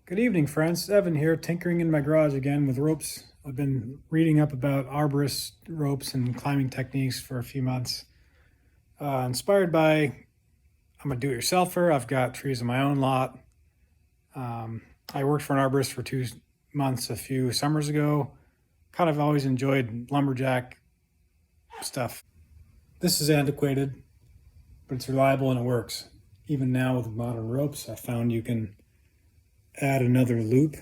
Good evening, friends. Evan here, tinkering in my garage again with ropes. I've been reading up about arborist ropes and climbing techniques for a few months. Inspired by, I'm a do-it-yourselfer. I've got trees in my own lot. I worked for an arborist for 2 months a few summers ago. Kind of always enjoyed lumberjack stuff. This is antiquated, but it's reliable and it works. Even now with modern ropes, I found you can add another loop.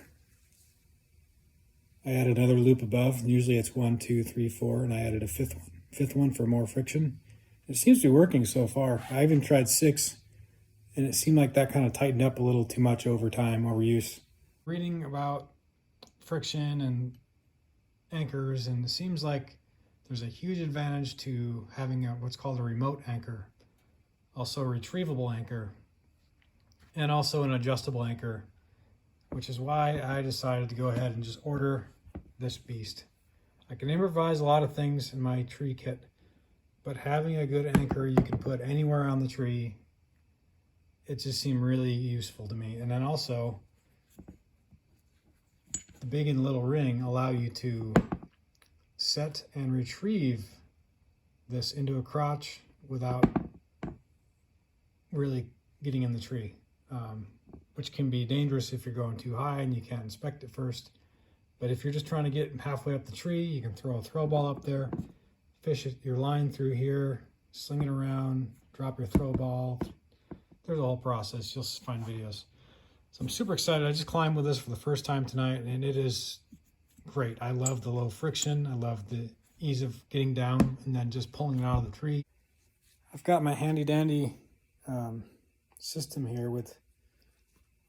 I added another loop above. Usually it's 1, 2, 3, 4, and I added a fifth one for more friction. It seems to be working so far. I even tried 6, and it seemed like that kind of tightened up a little too much over time, overuse. Reading about friction and anchors, and it seems like there's a huge advantage to having what's called a remote anchor, also a retrievable anchor, and also an adjustable anchor, which is why I decided to go ahead and just order this beast. I can improvise a lot of things in my tree kit, but having a good anchor you can put anywhere on the tree, it just seemed really useful to me. And then also, the big and little ring allow you to set and retrieve this into a crotch without really getting in the tree. Which can be dangerous if you're going too high and you can't inspect it first. But if you're just trying to get halfway up the tree, you can throw a throw ball up there, fish your line through here, sling it around, drop your throw ball. There's a whole process. You'll find videos. So I'm super excited. I just climbed with this for the first time tonight, and it is great. I love the low friction. I love the ease of getting down and then just pulling it out of the tree. I've got my handy dandy system here with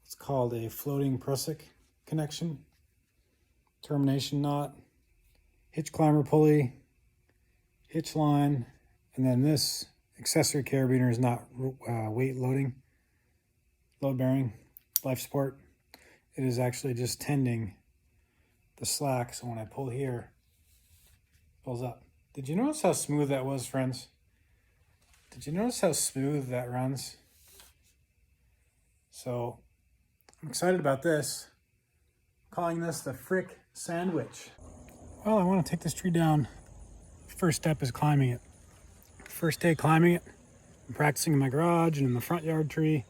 it's called a floating prusik connection, termination knot, hitch climber pulley, hitch line, and then this accessory carabiner is not weight load bearing, life support. It is actually just tending the slack, so when I pull here, it pulls up. Did you notice how smooth that was, friends? Did you notice how smooth that runs? So I'm excited about this. I'm calling this the Frick Sandwich. Well, I want to take this tree down. First step is climbing it. First day climbing it, I'm practicing in my garage and in the front yard tree.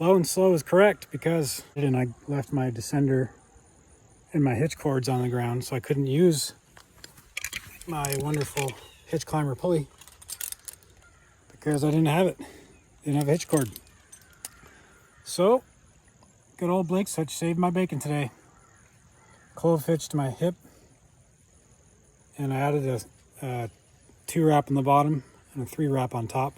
Low and slow is correct because I left my descender and my hitch cords on the ground, so I couldn't use my wonderful hitch climber pulley because I didn't have it. Didn't have a hitch cord. So, good old Blake Hitch saved my bacon today. Clove hitch to my hip, and I added a 2 wrap on the bottom and a 3 wrap on top.